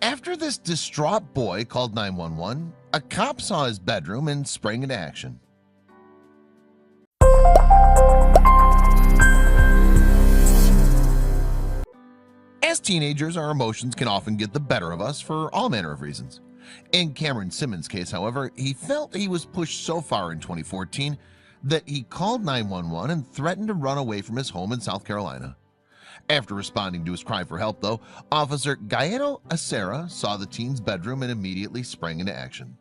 After this distraught boy called 911, a cop saw his bedroom and sprang into action. As teenagers, our emotions can often get the better of us for all manner of reasons. In Cameron Simmons' case, however, he felt he was pushed so far in 2014 that he called 911 and threatened to run away from his home in South Carolina. After responding to his cry for help, though, Officer Gaeto Acera saw the teen's bedroom and immediately sprang into action.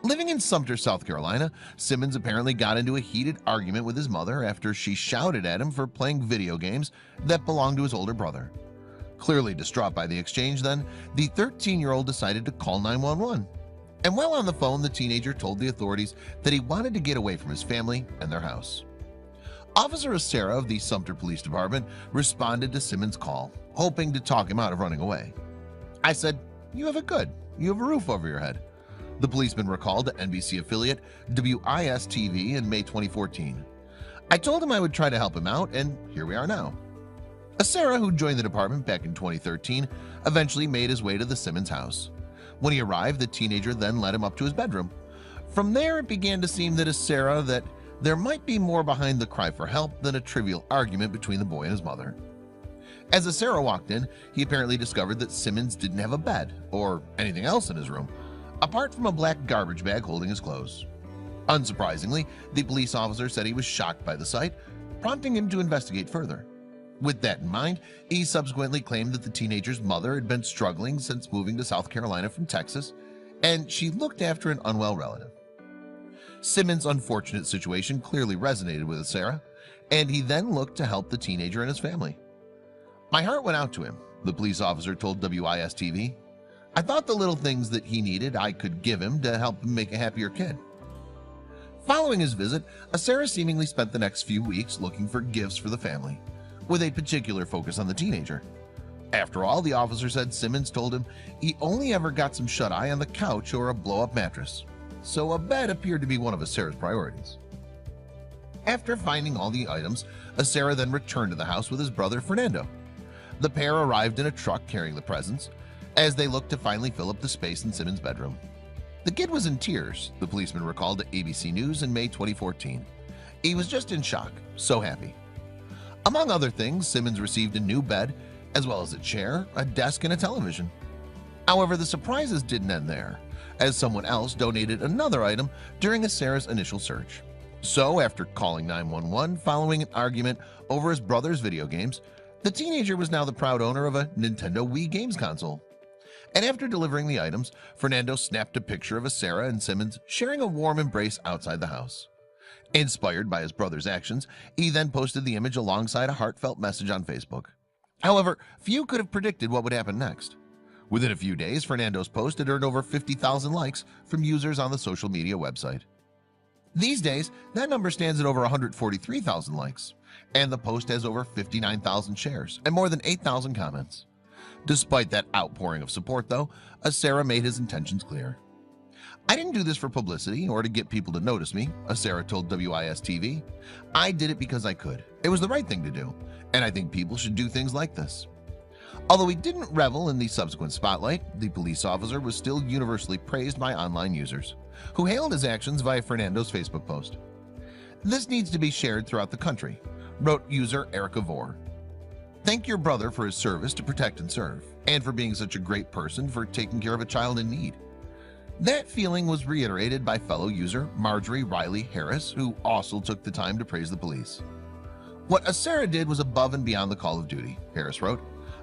Living in Sumter, South Carolina, Simmons apparently got into a heated argument with his mother after she shouted at him for playing video games that belonged to his older brother. Clearly distraught by the exchange, then, the 13-year-old decided to call 911. And while on the phone, the teenager told the authorities that he wanted to get away from his family and their house. Officer Acera of the Sumter Police Department responded to Simmons' call, hoping to talk him out of running away. "I said, you have it good. You have a roof over your head," the policeman recalled to NBC affiliate WIS-TV in May 2014. "I told him I would try to help him out, and here we are now." Acera, who joined the department back in 2013, eventually made his way to the Simmons house. When he arrived, the teenager then led him up to his bedroom. From there, it began to seem that Acera that there might be more behind the cry for help than a trivial argument between the boy and his mother. As Acera walked in, he apparently discovered that Simmons didn't have a bed or anything else in his room, apart from a black garbage bag holding his clothes. Unsurprisingly, the police officer said he was shocked by the sight, prompting him to investigate further. With that in mind, he subsequently claimed that the teenager's mother had been struggling since moving to South Carolina from Texas, and she looked after an unwell relative. Simmons' unfortunate situation clearly resonated with Acera, and he then looked to help the teenager and his family. "My heart went out to him," the police officer told WIS-TV. "I thought the little things that he needed I could give him to help him make a happier kid." Following his visit, Acera seemingly spent the next few weeks looking for gifts for the family, with a particular focus on the teenager. After all, the officer said Simmons told him he only ever got some shut-eye on the couch or a blow-up mattress, so a bed appeared to be one of Acera's priorities. After finding all the items, Acera then returned to the house with his brother Fernando. The pair arrived in a truck carrying the presents, as they looked to finally fill up the space in Simmons' bedroom. The kid was in tears, the policeman recalled to ABC News in May 2014. He was just in shock, so happy. Among other things, Simmons received a new bed, as well as a chair, a desk, and a television. However, the surprises didn't end there, as someone else donated another item during Acera's initial search. So, after calling 911 following an argument over his brother's video games, the teenager was now the proud owner of a Nintendo Wii games console. And after delivering the items, Fernando snapped a picture of Acera and Simmons sharing a warm embrace outside the house. Inspired by his brother's actions, he then posted the image alongside a heartfelt message on Facebook. However, few could have predicted what would happen next. Within a few days, Fernando's post had earned over 50,000 likes from users on the social media website. These days, that number stands at over 143,000 likes, and the post has over 59,000 shares and more than 8,000 comments. Despite that outpouring of support, though, Acera made his intentions clear. "I didn't do this for publicity or to get people to notice me," Acera told WIS-TV. "I did it because I could. It was the right thing to do, and I think people should do things like this." Although he didn't revel in the subsequent spotlight, the police officer was still universally praised by online users, who hailed his actions via Fernando's Facebook post. "This needs to be shared throughout the country," wrote user Erica Vore. "Thank your brother for his service to protect and serve, and for being such a great person for taking care of a child in need." That feeling was reiterated by fellow user Marjorie Riley Harris, who also took the time to praise the police. "What Acera did was above and beyond the call of duty," Harris wrote.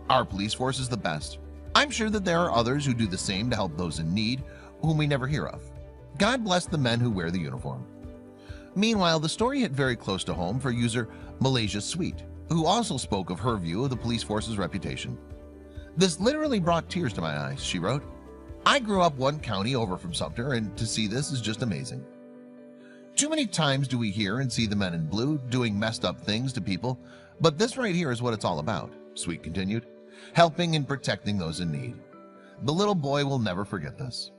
"Our police force is the best. I'm sure that there are others who do the same to help those in need, whom we never hear of. God bless the men who wear the uniform." Meanwhile, the story hit very close to home for user Malaysia Sweet, who also spoke of her view of the police force's reputation. "This literally brought tears to my eyes," she wrote. "I grew up one county over from Sumter, and to see this is just amazing. Too many times do we hear and see the men in blue doing messed up things to people, but this right here is what it's all about," Sweet continued, "helping and protecting those in need. The little boy will never forget this."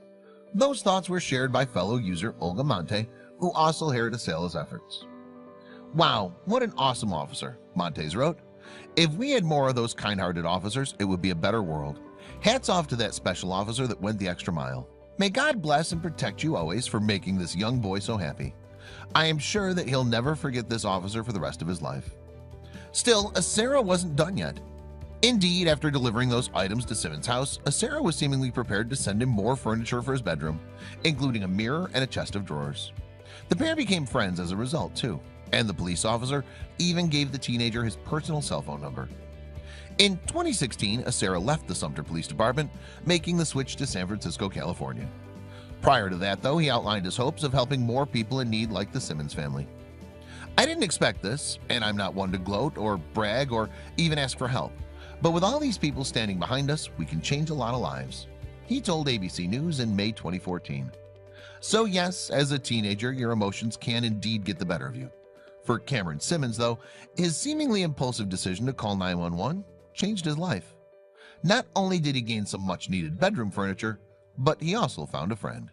Those thoughts were shared by fellow user Olga Monte, who also hailed Acera's efforts. "Wow, what an awesome officer," Montes wrote. If we had more of those kind-hearted officers, it would be a better world. Hats off to that special officer that went the extra mile. May God bless and protect you always for making this young boy so happy. I am sure that he'll never forget this officer for the rest of his life. Still, Sarah wasn't done yet. Indeed, after delivering those items to Simmons' house, Sarah was seemingly prepared to send him more furniture for his bedroom, including a mirror and a chest of drawers. The pair became friends as a result too, and the police officer even gave the teenager his personal cell phone number. In 2016, Sarah left the Sumter Police Department, making the switch to San Francisco, California. Prior to that, though, he outlined his hopes of helping more people in need like the Simmons family. I didn't expect this, and I'm not one to gloat or brag or even ask for help. But with all these people standing behind us, we can change a lot of lives, he told ABC News in May 2014. So yes, as a teenager, your emotions can indeed get the better of you. For Cameron Simmons, though, his seemingly impulsive decision to call 911 changed his life. Not only did he gain some much-needed bedroom furniture, but he also found a friend.